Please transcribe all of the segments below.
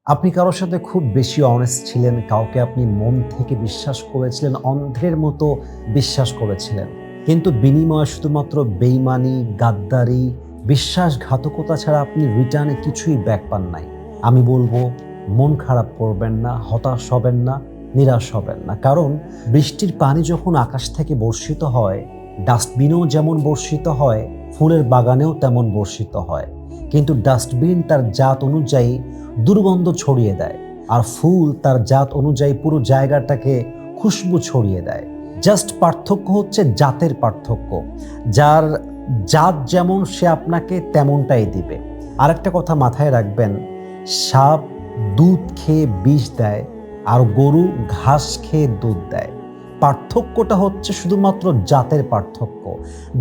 আপনি কারোর সাথে খুব বেশি অনেস্ট ছিলেন, কাউকে আপনি মন থেকে বিশ্বাস করেছিলেন, অন্ধের মতো বিশ্বাস করেছিলেন। কিন্তু বিনিময়ে শুধুমাত্র বেইমানি, গাদ্দারি, বিশ্বাসঘাতকতা ছাড়া আপনি রিটার্নে কিছুই ব্যাক পান নাই। আমি বলবো, মন খারাপ করবেন না, হতাশ হবেন না, নিরাশ হবেন না। কারণ বৃষ্টির পানি যখন আকাশ থেকে বর্ষিত হয়, ডাস্টবিনেও যেমন বর্ষিত হয়, ফুলের বাগানেও তেমন বর্ষিত হয়। কিন্তু ডাস্টবিন তার জাত অনুযায়ী দুর্গন্ধ ছড়িয়ে দেয়, আর ফুল তার জাত অনুযায়ী পুরো জায়গাটাকে খুশবু ছড়িয়ে দেয়। জাস্ট পার্থক্য হচ্ছে জাতের পার্থক্য। যার জাত যেমন, সে আপনাকে তেমনটাই দিবে। আরেকটা কথা মাথায় রাখবেন, সাপ দুধ খেয়ে বিষ দেয়, আর গরু ঘাস খেয়ে দুধ দেয়। পার্থক্যটা হচ্ছে শুধুমাত্র জাতের পার্থক্য।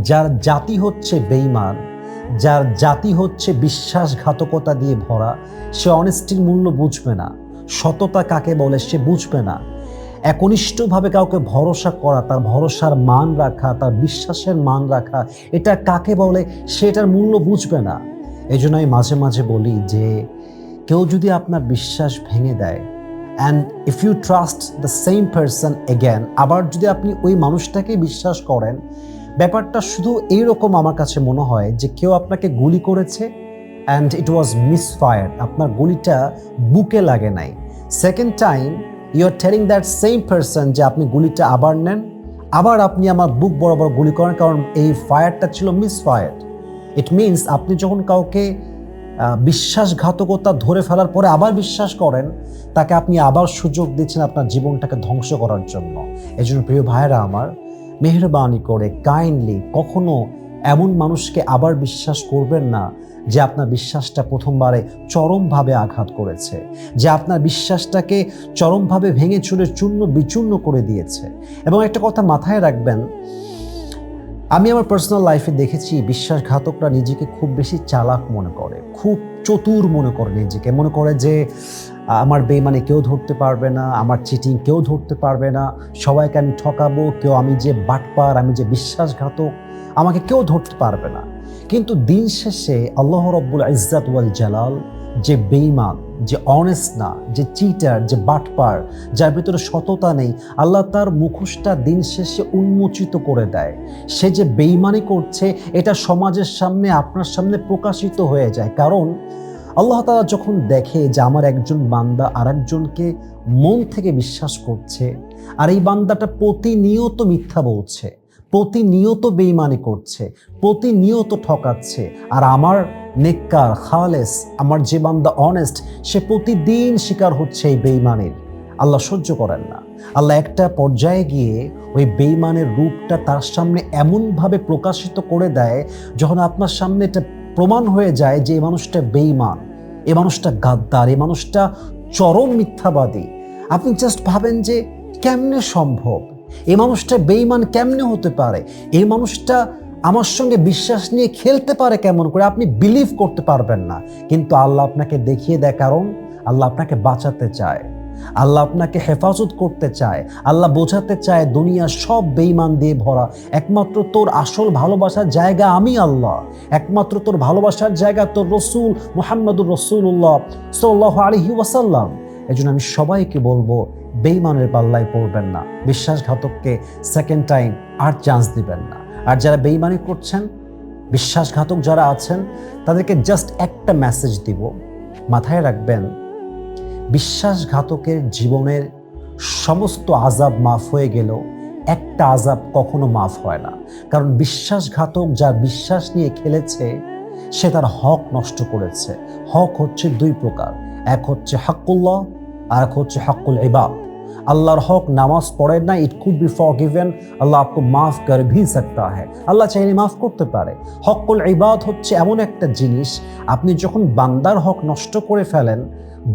যার জাতি হচ্ছে বেঈমান, যার জাতি হচ্ছে বিশ্বাসঘাতকতা দিয়ে ভরা, সে অনেস্টির মূল্য বুঝবে না। সততা কাকে বলে সে বুঝবে না। একনিষ্ঠভাবে কাউকে ভরসা করা, তার ভরসার মান রাখা, তার বিশ্বাসের মান রাখা, এটা কাকে বলে সেটার মূল্য বুঝবে না। এই জন্য আমি মাঝে মাঝে বলি যে কেউ যদি আপনার বিশ্বাস ভেঙে দেয়, and if you trust the same person again, আবার যদি আপনি ওই মানুষটাকে বিশ্বাস করেন, ব্যাপারটা শুধু এইরকম আমার কাছে মনে হয় যে কেউ আপনাকে গুলি করেছে অ্যান্ড ইট ওয়াজ মিসফায়ার্ড, আপনার গুলিটা বুকে লাগে নাই। Second time you are telling that same person যে আপনি গুলিটা আবার নেন, আবার আপনি আমার বুক বরাবর গুলি করেন, কারণ এই ফায়ারটা ছিল মিসফায়ার্ড। ইট মিনস আপনি যখন কাউকে বিশ্বাসঘাতকতা ধরে ফেলার পরে আবার বিশ্বাস করেন, তাকে আপনি আবার সুযোগ দিচ্ছেন আপনার জীবনটাকে ধ্বংস করার জন্য। এই জন্য প্রিয় ভাইয়েরা আমার, মেহেরবানি করে কাইন্ডলি কখনো এমন মানুষকে আবার বিশ্বাস করবেন না যে আপনার বিশ্বাসটা প্রথমবারে চরমভাবে আঘাত করেছে, যে আপনার বিশ্বাসটাকে চরমভাবে ভেঙে চুরে চূর্ণ বিচূর্ণ করে দিয়েছে। এবং একটা কথা মাথায় রাখবেন, আমি আমার পার্সোনাল লাইফে দেখেছি বিশ্বাসঘাতকরা নিজেকে খুব বেশি চালাক মনে করে, খুব চতুর মনে করে নিজেকে, মনে করে যে আমার বেইমানি কেউ ধরতে পারবে না, আমার চিটিং কেউ ধরতে পারবে না, সবাইকে আমি ঠকাবো, কেউ আমি যে বাটপার, আমি যে বিশ্বাসঘাতক, আমাকে কেউ ধরতে পারবে না। কিন্তু দিন শেষে আল্লাহ রব্বুল ইজ্জাত ওয়াল জালাল যে বেইমান, যে অনেস্ট না, যে চিটার, যে বাটপার, যার ভিতরে সততা নেই, আল্লাহ তার মুখোশটা দিন শেষে উন্মোচিত করে দেয়। সে যে বেইমানি করছে এটা সমাজের সামনে, আপনার সামনে প্রকাশিত হয়ে যায়। কারণ আল্লাহ তাআলা যখন দেখে যে আমার একজন বান্দা আরেকজনকে মন থেকে বিশ্বাস করছে, আর এই বান্দাটা প্রতিনিয়ত মিথ্যা বলছে, প্রতিনিয়ত বেইমানি করছে, প্রতিনিয়ত ঠকাচ্ছে, আর আমার নেককার খালেস, আমার যে বান্দা অনেস্ট, সে প্রতিদিন শিকার হচ্ছে এই বেইমানির, আল্লাহ সহ্য করেন না। আল্লাহ একটা পর্যায়ে গিয়ে ওই বেইমানের রূপটা তার সামনে এমনভাবে প্রকাশিত করে দেয়, যখন আপনার সামনে এটা প্রমাণ হয়ে যায় যে এই মানুষটা বেইমান, এই মানুষটা গাদ্দার, এই মানুষটা চরম মিথ্যাবাদী। আপনি জাস্ট ভাবেন যে কেমনে সম্ভব, এই মানুষটা বেইমান কেমনে হতে পারে, এই মানুষটা আমার সঙ্গে বিশ্বাস নিয়ে খেলতে পারে কেমন করে, আপনি বিলিভ করতে পারবেন না। কিন্তু আল্লাহ আপনাকে দেখিয়ে দেয়, কারণ আল্লাহ আপনাকে বাঁচাতে চায়, আল্লাহ আপনাকে হেফাজত করতে চায়, আল্লাহ বোঝাতে চায় দুনিয়া সব বেঈমান দিয়ে ভরা, একমাত্র তোর আসল ভালোবাসার জায়গা আমি আল্লাহ, একমাত্র তোর ভালোবাসার জায়গা তোর রসুল মুহাম্মদুর রাসূলুল্লাহ সাল্লাল্লাহু আলাইহি ওয়াসাল্লাম। এই জন্য আমি সবাইকে বলবো, বেঈমানের পাল্লায় পড়বেন না, বিশ্বাসঘাতককে সেকেন্ড টাইম আর চান্স দিবেন না। আর যারা বেঈমানি করছেন, বিশ্বাসঘাতক যারা আছেন, তাদেরকে জাস্ট একটা মেসেজ দিব, মাথায় রাখবেন, বিশ্বাসঘাতকের জীবনের সমস্ত আযাব মাফ হয়ে গেলেও একটা আযাব কখনো মাফ হয় না। কারণ বিশ্বাসঘাতক যার বিশ্বাস নিয়ে খেলেছে, সে তার হক নষ্ট করেছে। হক হচ্ছে দুই প্রকার, এক হচ্ছে হাক্কুল্লাহ, আর এক হচ্ছে হাক্কুল ইবাদ। আল্লাহর হক, নামাজ পড়েন না, ইট কুড বি ফরগিভেন, আল্লাহ আপকো মাফ কর ভি সকতা হ্যায়, আল্লাহ চাইলে মাফ করতে পারে। হকুল ইবাদ হচ্ছে এমন একটা জিনিস, আপনি যখন বান্দার হক নষ্ট করে ফেলেন,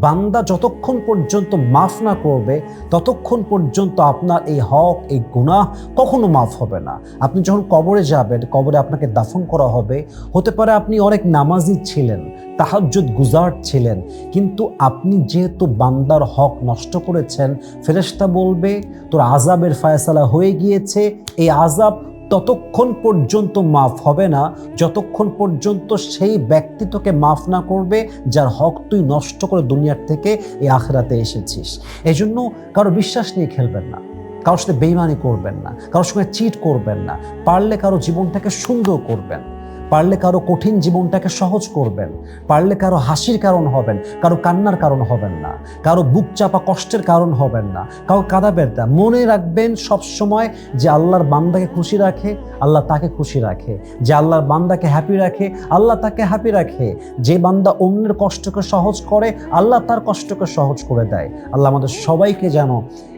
বান্দা যতক্ষণ পর্যন্ত মাফ না করবে ততক্ষণ পর্যন্ত আপনার এই হক, এই গুনাহ কখনো মাফ হবে না। আপনি যখন কবরে যাবেন, কবরে আপনাকে দাফন করা হবে, হতে পারে আপনি অনেক নামাজি ছিলেন, তাহাজ্জুদ গুজার ছিলেন, কিন্তু আপনি যেহেতু বান্দার হক নষ্ট করেছেন, ফেরেশতা বলবে তোর আযাবের ফয়সালা হয়ে গিয়েছে, এই আযাব ততক্ষণ পর্যন্ত মাফ হবে না যতক্ষণ পর্যন্ত সেই ব্যক্তি তোকে মাফ না করবে যার হক তুই নষ্ট করে দুনিয়ার থেকে এই আখিরাতে এসেছিস। এই জন্য কারো বিশ্বাস নিয়ে খেলবেন না, কারোর সাথে বেইমানি করবেন না, কারোর সঙ্গে চিট করবেন না। পারলে কারো জীবনটাকে সুন্দর করবেন, পারলে কারো কঠিন জীবনটাকে সহজ করবেন, পারলে কারো হাসির কারণ হবেন, কারো কান্নার কারণ হবেন না, কারো বুক চাপা কষ্টের কারণ হবেন না, কারো কাঁদাবেন না। মনে রাখবেন সবসময় যে আল্লাহর বান্দাকে খুশি রাখে আল্লাহ তাকে খুশি রাখে, যে আল্লাহর বান্দাকে হ্যাপি রাখে আল্লাহ তাকে হ্যাপি রাখে, যে বান্দা অন্যের কষ্টকে সহজ করে আল্লাহ তার কষ্টকে সহজ করে দেয়। আল্লাহ আমাদের সবাইকে যেন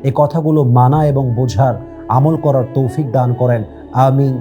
এই কথাগুলো মানা এবং বোঝার, আমল করার তৌফিক দান করেন। আমিন।